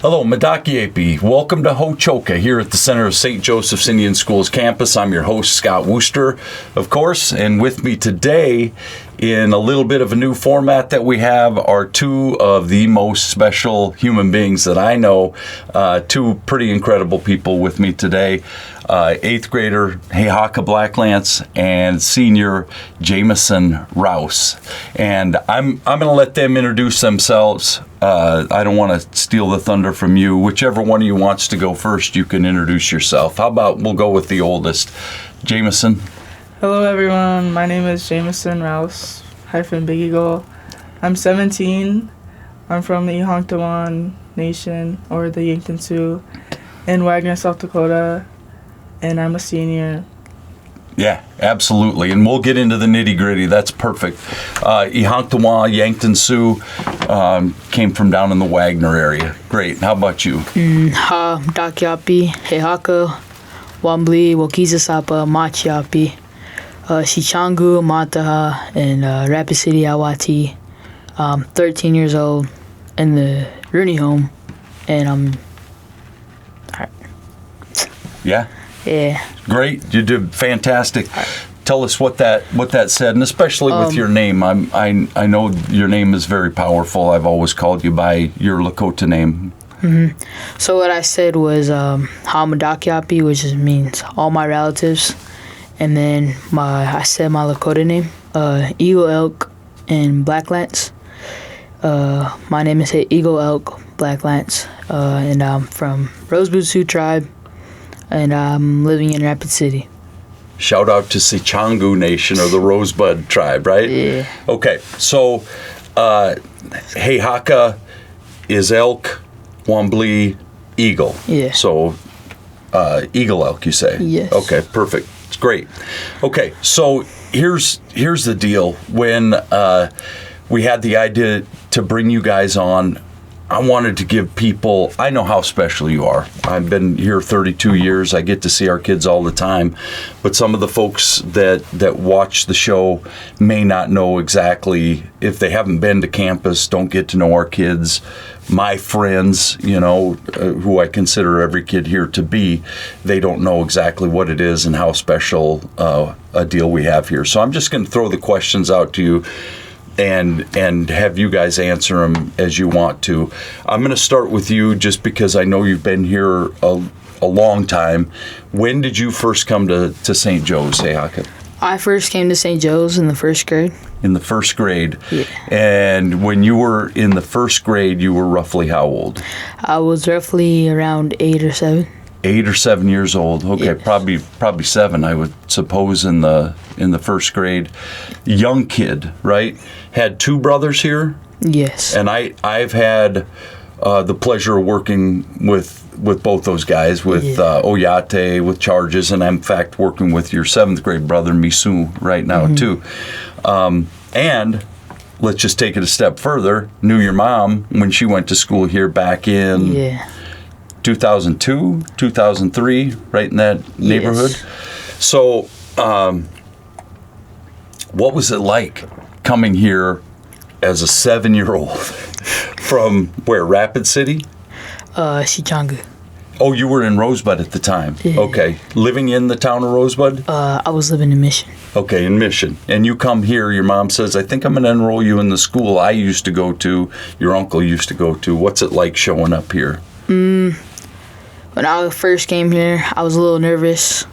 Hello, Madakiepi. Welcome to Hóčhoka here at the center of St. Joseph's Indian Schools campus. I'm your host, Scott Wooster, of course, and with me today in a little bit of a new format that we have are two of the most special human beings that I know, two pretty incredible people with me today. 8th grader Hóčhoka Blacklance and senior Jamison Rouse. And I'm going to let them introduce themselves. I don't want to steal the thunder from you. Whichever one of you wants to go first, you can introduce yourself. How about we'll go with the oldest, Jamison. Hello everyone, my name is Jamison Rouse, Big Eagle. I'm 17. I'm from the Hóčhoka Nation, or the Yankton Sioux, in Wagner, South Dakota, and I'm a senior. Yeah, absolutely. And we'll get into the nitty-gritty. That's perfect. Hóčhoka, Yankton Sioux, came from down in the Wagner area. Great. How about you? Dakiapi, Hóčhoka, Wambli, Wakizasapa, Machiapi, Shichangu, Mataha, and Rapid City, Awati. 13 years old in the Rooney home, and I'm... Yeah? Yeah. Great. You did fantastic. Tell us what that said, and especially with your name. I know your name is very powerful. I've always called you by your Lakota name. Mm-hmm. So what I said was Hamadakiapi, which just means all my relatives, and then I said my Lakota name, Eagle Elk and Blacklance. My name is Eagle Elk Blacklance, and I'm from Rosebud Sioux tribe, and I'm living in Rapid City. Shout out to Shichangu Nation, or the Rosebud tribe, right? Yeah. Okay, so Hóčhoka is elk, Wambli, eagle. Yeah. So eagle elk, you say? Yes. Okay, perfect. It's great. Okay, so here's the deal. When we had the idea to bring you guys on, I wanted to give people, I know how special you are. I've been here 32 years. I get to see our kids all the time. But some of the folks that watch the show may not know exactly, if they haven't been to campus, don't get to know our kids. My friends, who I consider every kid here to be, they don't know exactly what it is and how special a deal we have here. So I'm just going to throw the questions out to you and have you guys answer them as you want to. I'm going to start with you just because I know you've been here a long time. When did you first come to St. Joe's, Hóčhoka? I first came to St. Joe's in the first grade. In the first grade? Yeah. And when you were in the first grade, you were roughly how old? I was roughly around 8 or 7. 8 or 7 years old. Okay, Yes. probably 7, I would suppose, in the first grade. Young kid, right? Had 2 brothers here, Yes. and I've had the pleasure of working with both those guys, with Oyate, with Charges, and I'm in fact working with your 7th grade brother Misu right now too. And let's just take it a step further. Knew your mom when she went to school here back in. Yeah. 2002, 2003, right in that neighborhood. So, what was it like coming here as a 7-year-old from where, Rapid City? Shichangu. Oh, you were in Rosebud at the time. Yeah. Okay. Living in the town of Rosebud? I was living in Mission. Okay, in Mission. And you come here, your mom says, I think I'm going to enroll you in the school I used to go to, your uncle used to go to. What's it like showing up here? When I first came here, I was a little nervous.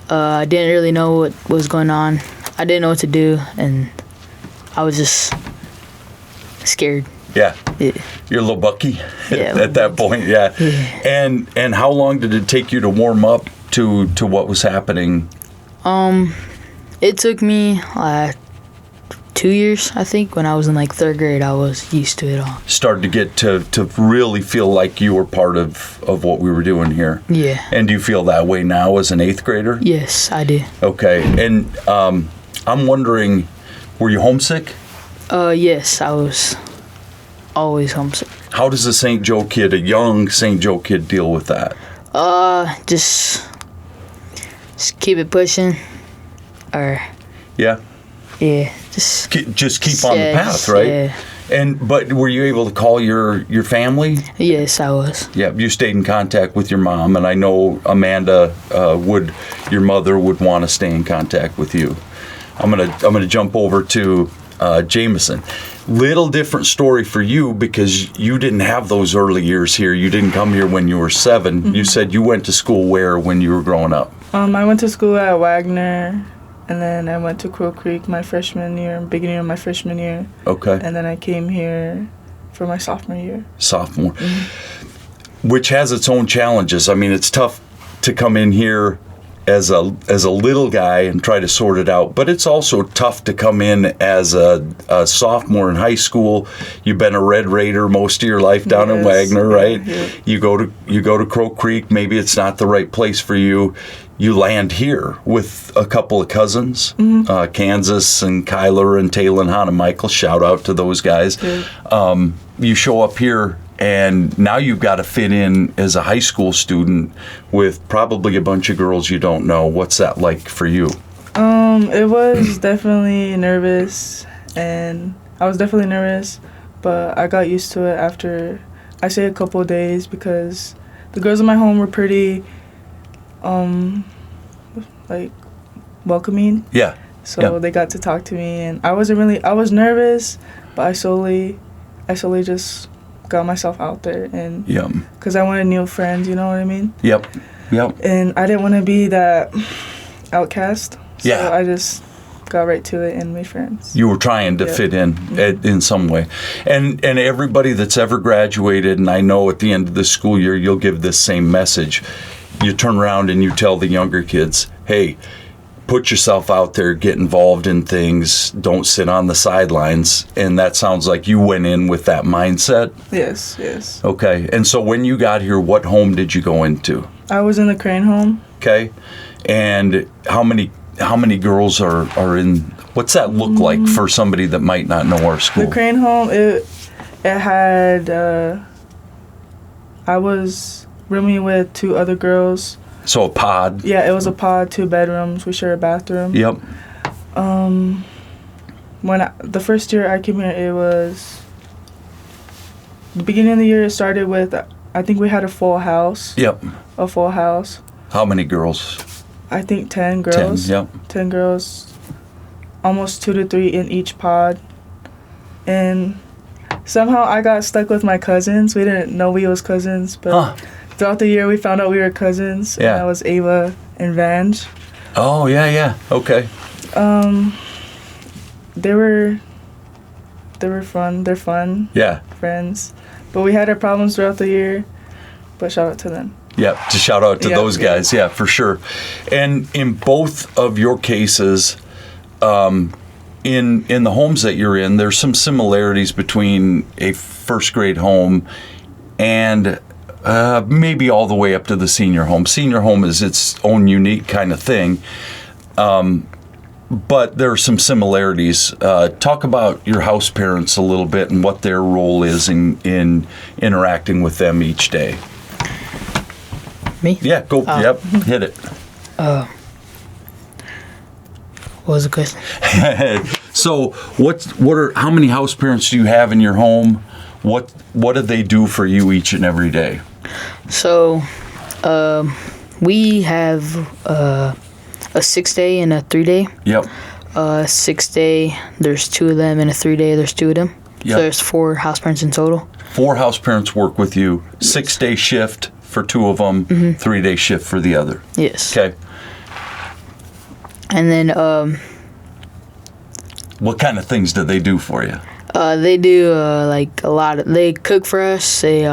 I didn't really know what was going on. I didn't know what to do, and I was just scared. Yeah. Yeah. You're a little bucky Yeah, at that point, yeah. Yeah. And how long did it take you to warm up to what was happening? It took me 2 years, I think. When I was in 3rd grade, I was used to it all. Started to get to really feel like you were part of what we were doing here. Yeah. And do you feel that way now as an 8th grader? Yes, I do. Okay. And I'm wondering, were you homesick? Yes, I was always homesick. How does a St. Joe kid, a young St. Joe kid, deal with that? Just keep it pushing, or Yeah. yeah, just Just keep on the path, right? Yeah. But were you able to call your family? Yes, I was. Yeah, you stayed in contact with your mom, and I know Amanda your mother would want to stay in contact with you. I'm gonna jump over to Jamison. Little different story for you because you didn't have those early years here. You didn't come here when you were 7. Mm-hmm. You said you went to school where when you were growing up? I went to school at Wagner, and then I went to Crow Creek my freshman year, beginning of my freshman year. Okay. And then I came here for my sophomore year. Sophomore. Mm-hmm. Which has its own challenges. I mean, it's tough to come in here as a little guy and try to sort it out, but it's also tough to come in as a sophomore in high school. You've been a Red Raider most of your life down in Wagner, right? Yeah. You go to Crow Creek. Maybe it's not the right place for you. You land here with a couple of cousins, mm-hmm. Kansas and Kyler and Taylor and Hannah Michael. Shout out to those guys. Yeah. You show up here, and now you've got to fit in as a high school student with probably a bunch of girls you don't know. What's that like for you? It was definitely nervous, and I was definitely nervous, but I got used to it after, I say, a couple of days, because the girls in my home were pretty, like, welcoming. Yeah. So they got to talk to me, and I was nervous, but I slowly just got myself out there, and because I wanted new friends, you know what I mean? Yep. And I didn't want to be that outcast, so I just got right to it and made friends. You were trying to fit in some way, and everybody that's ever graduated, and I know at the end of the school year you'll give this same message. You turn around and you tell the younger kids, hey, put yourself out there, get involved in things, don't sit on the sidelines. And that sounds like you went in with that mindset. Yes. Okay. And so when you got here, what home did you go into? I was in the Crane home. Okay. And how many girls are in, what's that look like for somebody that might not know our school? The Crane home, it had, I was rooming with 2 other girls. So a pod? Yeah, it was a pod, 2 bedrooms. We share a bathroom. Yep. The first year I came here, it was the beginning of the year. It started with, I think we had a full house. Yep. A full house. How many girls? I think 10 girls. 10, yep. 10 girls, almost 2 to 3 in each pod, and somehow I got stuck with my cousins. We didn't know we was cousins, but. Throughout the year, we found out we were cousins. Yeah. And that was Ava and Vange. Oh, yeah. Okay. They were fun. They're fun. Yeah. Friends. But we had our problems throughout the year. But shout out to them. Yeah, to shout out to those guys. Yeah, for sure. And in both of your cases, in the homes that you're in, there's some similarities between a first grade home and maybe all the way up to the senior home. Senior home is its own unique kind of thing, but there are some similarities. Talk about your house parents a little bit and what their role is in interacting with them each day. Me? Yeah, go. Yep, hit it. What was the question? So, how many house parents do you have in your home? What do they do for you each and every day? So, we have a 6-day and a 3-day. Yep. 6-day, there's 2 of them, and a 3-day, there's 2 of them. Yep. So there's 4 house parents in total. 4 house parents work with you. 6-day shift for 2 of them. 3-day shift for the other. Yes. Okay. And then, what kind of things do they do for you? They do like a lot. They cook for us. They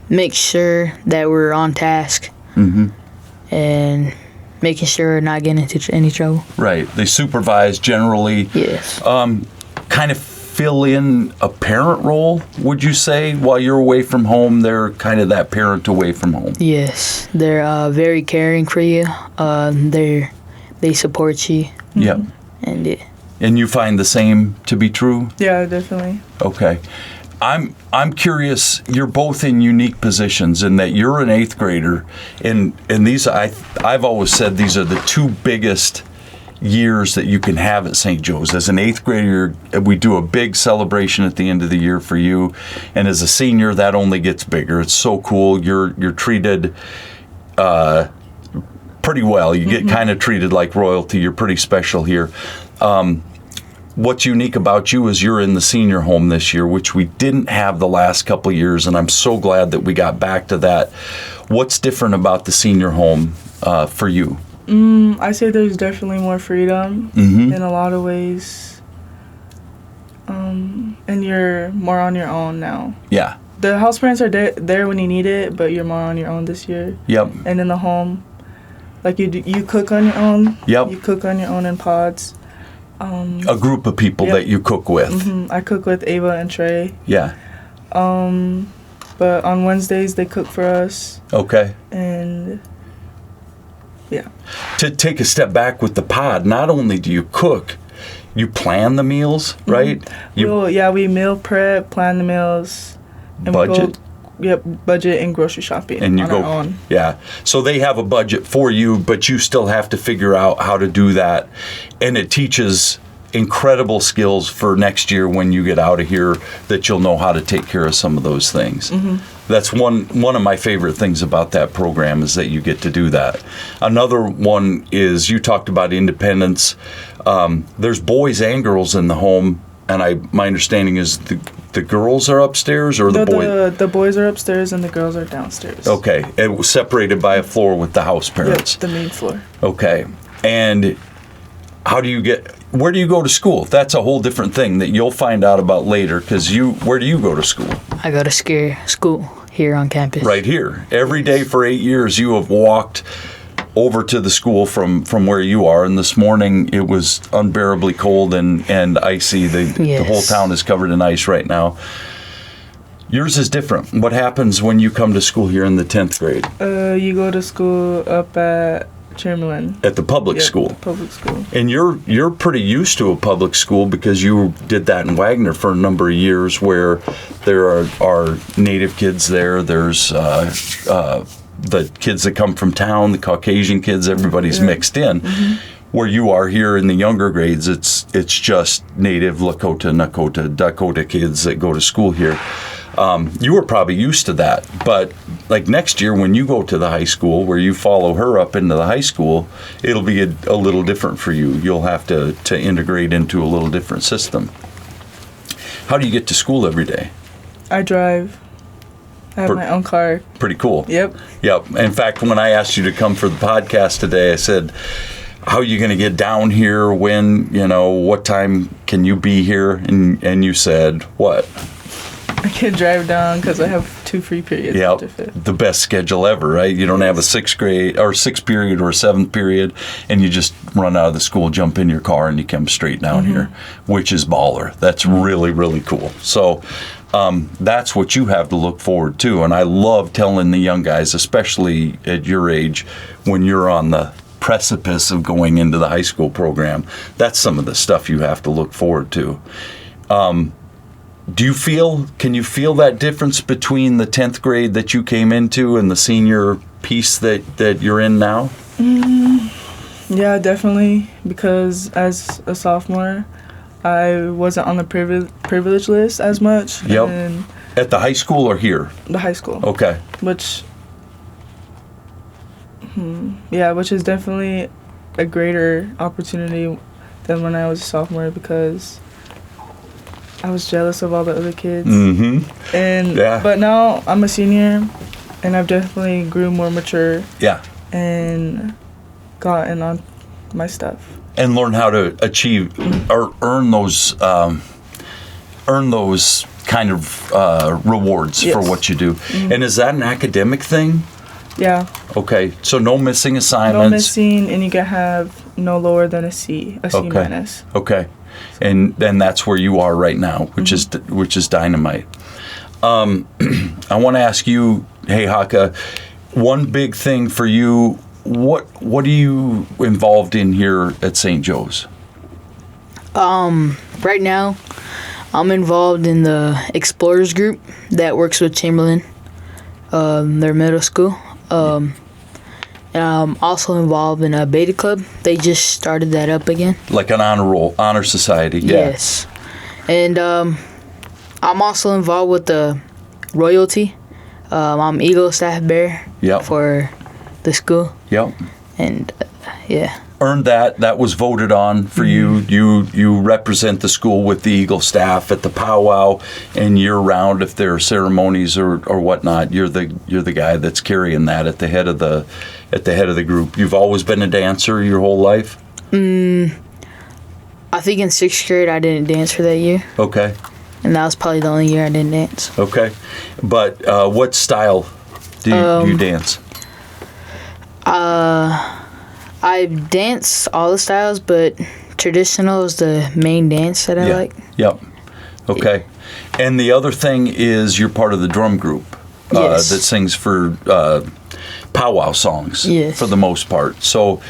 make sure that we're on task, and making sure we're not getting into any trouble. Right. They supervise generally. Yes. Kind of fill in a parent role, would you say? While you're away from home, they're kind of that parent away from home. Yes. They're very caring for you. They support you. Yep. And you find the same to be true? Yeah, definitely. Okay. I'm curious, you're both in unique positions in that you're an 8th grader, and these I've always said these are the 2 biggest years that you can have at St. Joe's. As an 8th grader, we do a big celebration at the end of the year for you, and as a senior, that only gets bigger. It's so cool. You're treated pretty well. You get kind of treated like royalty. You're pretty special here. What's unique about you is you're in the senior home this year, which we didn't have the last couple of years, and I'm so glad that we got back to that. What's different about the senior home for you? I say there's definitely more freedom in a lot of ways. And you're more on your own now. Yeah. The house parents are there when you need it, but you're more on your own this year. Yep. And in the home, like you cook on your own. Yep. You cook on your own in pods. A group of people that you cook with. I cook with Ava and Trey. Yeah. But on Wednesdays they cook for us. Okay. And yeah. To take a step back with the pod, not only do you cook, you plan the meals, right? We meal prep, plan the meals, and budget. Budget and grocery shopping and you on go, our own. Yeah. So they have a budget for you, but you still have to figure out how to do that. And it teaches incredible skills for next year when you get out of here, that you'll know how to take care of some of those things. That's one of my favorite things about that program, is that you get to do that. Another one is, you talked about independence. There's boys and girls in the home, and my understanding is the girls are upstairs, or the boys? The boys are upstairs and the girls are downstairs. Okay. It was separated by a floor with the house parents. Yep, the main floor. Okay. And where do you go to school? That's a whole different thing that you'll find out about later, because where do you go to school? I go to school here on campus. Right here. Every day for 8 years, you have walked over to the school from where you are, and this morning it was unbearably cold and icy. The whole town is covered in ice right now. Yours is different. What happens when you come to school here in the 10th grade? You go to school up at Chamberlain. At the public school. The public school. And you're pretty used to a public school, because you did that in Wagner for a number of years, where there are Native kids there. There's the kids that come from town, the Caucasian kids, everybody's mixed in. Where you are here in the younger grades, it's just Native, Lakota, Nakota, Dakota kids that go to school here. You were probably used to that, but like next year when you go to the high school, where you follow her up into the high school, it'll be a little different for you. You'll have to integrate into a little different system. How do you get to school every day? I drive. I have my own car. Pretty cool. Yep. In fact, when I asked you to come for the podcast today, I said, how are you going to get down here? When, what time can you be here? And you said, what? I can drive down because I have 2 free periods. Yeah, the best schedule ever, right? You don't have a 6th period or a 7th period, and you just run out of the school, jump in your car, and you come straight down here, which is baller. That's really, really cool. So that's what you have to look forward to. And I love telling the young guys, especially at your age, when you're on the precipice of going into the high school program, that's some of the stuff you have to look forward to. Can you feel that difference between the 10th grade that you came into and the senior piece that you're in now? Yeah, definitely, because as a sophomore, I wasn't on the privilege list as much. Yep. And at the high school or here? The high school. Okay. Which is definitely a greater opportunity than when I was a sophomore, because I was jealous of all the other kids. But now I'm a senior, and I've definitely grew more mature. Yeah. And gotten on my stuff. And learn how to achieve or earn those kind of rewards for what you do. And is that an academic thing? Yeah. Okay. So no missing assignments. No missing, and you can have no lower than a C minus. Okay. And that's where you are right now, which is dynamite. I want to ask you, hey Haka, one big thing for you. What are you involved in here at St. Joe's? Right now, I'm involved in the Explorers group that works with Chamberlain, their middle school. And I'm also involved in a beta club. They just started that up again. Like an honor society. Yeah. Yes. And I'm also involved with the royalty. I'm Eagle Staff Bear Yep. for the school. Yep. And yeah. Earned that. That was voted on for you. You represent the school with the Eagle staff at the powwow and year round if there are ceremonies or whatnot. You're the guy that's carrying that at the head of the group. You've always been a dancer your whole life? I think in 6th grade I didn't dance for that year. Okay. And that was probably the only year I didn't dance. Okay. But what style do you dance? I dance all the styles, but traditional is the main dance that I like. Yep. Okay. And the other thing is you're part of the drum group Yes. that sings for powwow songs Yes. for the most part. So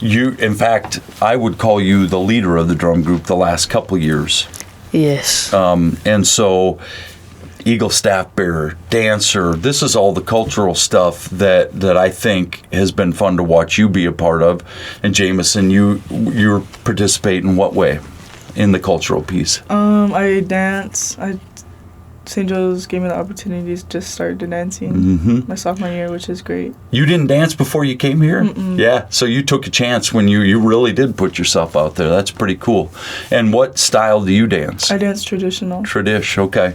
in fact, I would call you the leader of the drum group the last couple of years. Yes. And so Eagle Staff Bearer, dancer, this is all the cultural stuff that I think has been fun to watch you be a part of. And Jamison, you participate in what way in the cultural piece? I dance. St. Joe's gave me the opportunity to just start dancing my sophomore year, which is great. You didn't dance before you came here? Mm-mm. Yeah, so you took a chance when you really did put yourself out there. That's pretty cool. And what style do you dance? I dance traditional. Tradish, okay.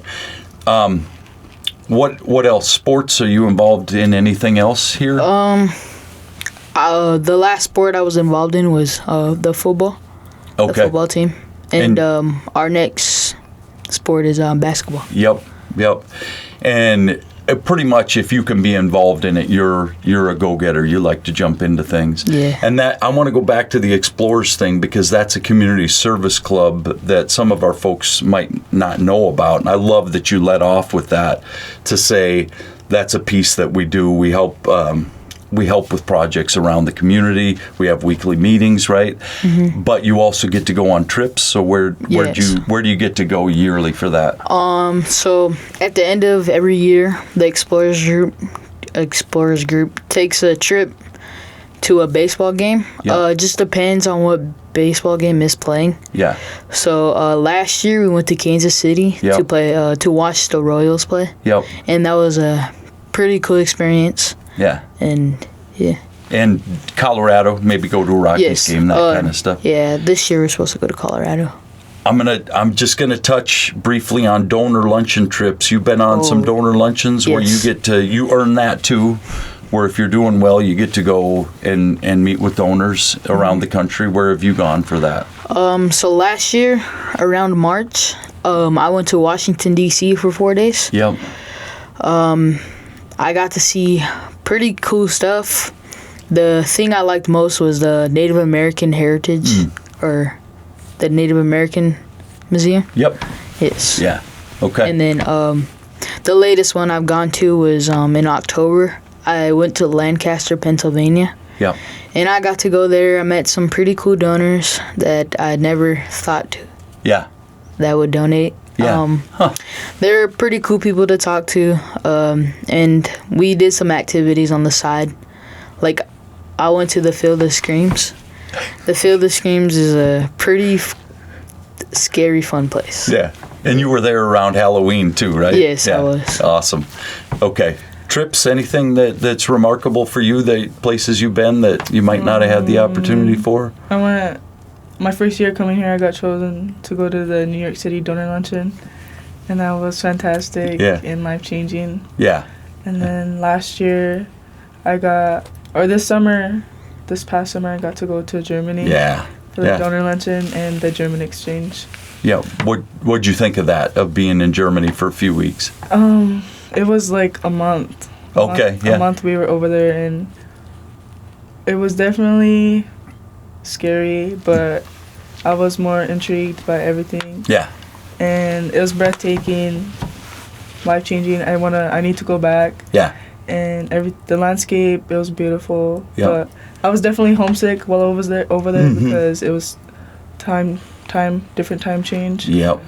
What else? Sports? Are you involved in anything else here? The last sport I was involved in was the football. Okay. The football team. And our next sport is basketball. Yep. And pretty much if you can be involved in it, you're a go-getter. You like to jump into things. Yeah. And that I want to go back to the Explorers thing because that's a community service club that some of our folks might not know about. And I love that you let off with that to say that's a piece that we do. We help with projects around the community. We have weekly meetings, right? Mm-hmm. But you also get to go on trips. So where do you get to go yearly for that? So at the end of every year, the Explorers group takes a trip to a baseball game. Yep. It just depends on what baseball game is playing. Yeah. So last year we went to Kansas City Yep. to play to watch the Royals play. Yep. And that was a pretty cool experience. Yeah. And yeah. And Colorado, maybe go to a Rockies game, that kind of stuff. Yeah, this year we're supposed to go to Colorado. I'm just gonna touch briefly on donor luncheon trips. You've been on some donor luncheons where you earn that too, where if you're doing well, you get to go and meet with donors around the country. Where have you gone for that? So last year, around March, I went to Washington D.C. for 4 days. Yep. I got to see pretty cool stuff. The thing I liked most was the Native American Heritage, or the Native American Museum. Yep. Yes. Yeah. Okay. And then the latest one I've gone to was in October. I went to Lancaster, Pennsylvania. Yep. And I got to go there. I met some pretty cool donors that I never thought Yeah. that would donate. Yeah. They're pretty cool people to talk to. And we did some activities on the side. Like, I went to the Field of Screams. The Field of Screams is a pretty scary, fun place. Yeah. And you were there around Halloween too, right? Yes, yeah. I was. Awesome. Okay. Trips, anything that's remarkable for you, the places you've been that you might not have had the opportunity for? I went, my first year coming here, I got chosen to go to the New York City Donor Luncheon, and that was fantastic and life-changing. Yeah. And then last year, this past summer, I got to go to Germany. Yeah. For the donor luncheon and the German exchange. Yeah. What'd you think of that, of being in Germany for a few weeks? It was like a month. A month we were over there, and it was definitely scary, but I was more intrigued by everything. Yeah. And it was breathtaking, life-changing. I need to go back. Yeah. And the landscape, it was beautiful. Yeah. But I was definitely homesick while I was over there because it was different time change. Yep.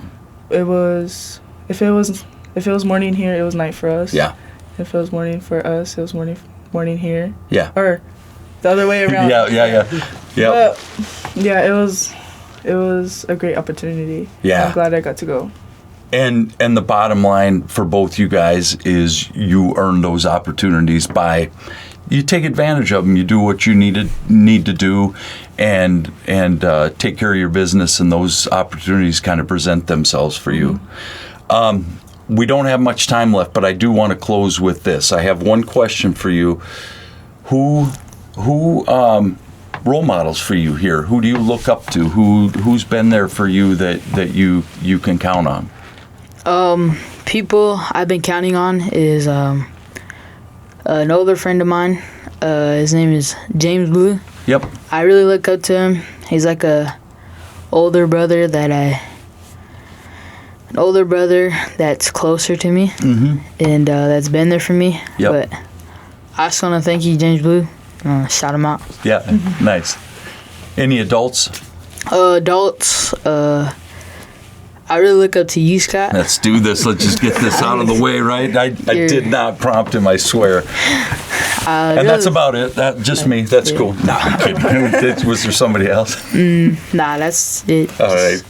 It was if it was morning here, it was night for us. Yeah. If it was morning for us, it was morning here. Yeah. Or the other way around. Yeah. But yeah, it was a great opportunity. Yeah. I'm glad I got to go. And the bottom line for both you guys is you earn those opportunities by you take advantage of them. You do what you need to do, and take care of your business, and those opportunities kind of present themselves for you. We don't have much time left, but I do want to close with this. I have one question for you. Who role models for you here? Who do you look up to? Who's been there for you that you can count on? People I've been counting on is an older friend of mine. His name is James Blue. Yep. I really look up to him. He's like an older brother that's closer to me, and that's been there for me. Yep. But I just want to thank you, James Blue. Shout him out. Yeah, nice. Any adults? Adults, I really look up to you, Scott. Let's do this. Let's just get this out of the way, right? I did not prompt him, I swear. And really, that's about it. That just me. That's cool. No, I'm kidding. Was there somebody else? Nah, that's it. All right.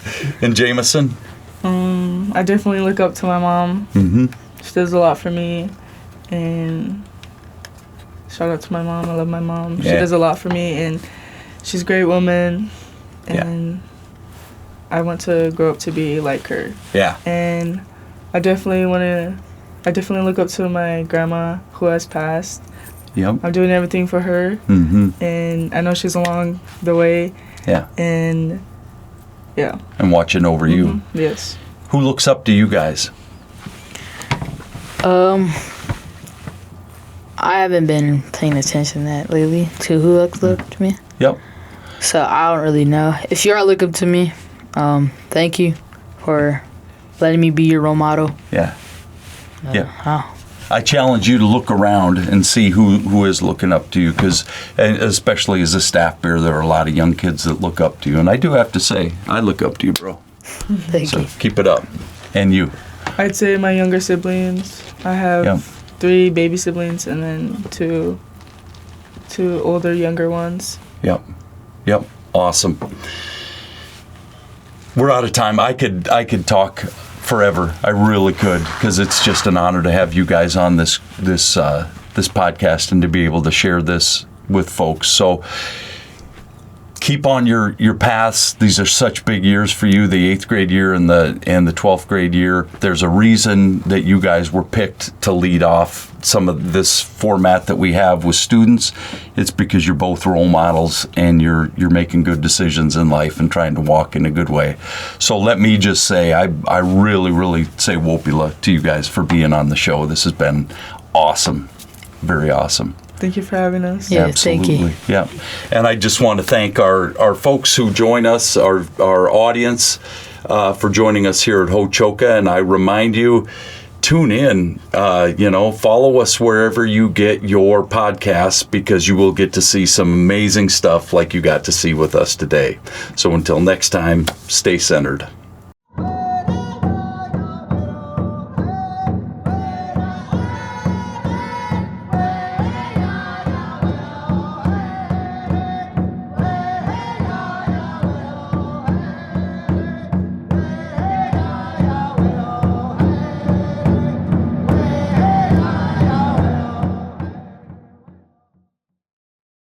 And Jamison? I definitely look up to my mom. She does a lot for me, and shout out to my mom. I love my mom. She does a lot for me, and she's a great woman, and I want to grow up to be like her. Yeah. And I definitely look up to my grandma who has passed. Yep. I'm doing everything for her, and I know she's along the way. Yeah. And and watching over you. Yes. Who looks up to you guys? I haven't been paying attention to that lately, to who looks up to me. Yep. So I don't really know. If you are looking up to me, thank you for letting me be your role model. Yeah. I challenge you to look around and see who is looking up to you, because especially as a staff bearer, there are a lot of young kids that look up to you. And I do have to say, I look up to you, bro. Thank you. Keep it up. And you? I'd say my younger siblings. I have 3 baby siblings and then two older, younger ones. Yep. Awesome. We're out of time. I could talk forever. I really could, because it's just an honor to have you guys on this podcast and to be able to share this with folks. So keep on your paths. These are such big years for you, the 8th grade year and the 12th grade year. There's a reason that you guys were picked to lead off some of this format that we have with students. It's because you're both role models and you're making good decisions in life and trying to walk in a good way. So let me just say, I really, really say wopila to you guys for being on the show. This has been awesome. Very awesome. Thank you for having us. Yeah, absolutely. Thank you. Yeah. And I just want to thank our folks who join us, our audience, for joining us here at Hóčhoka. And I remind you, tune in, follow us wherever you get your podcasts, because you will get to see some amazing stuff like you got to see with us today. So until next time, stay centered.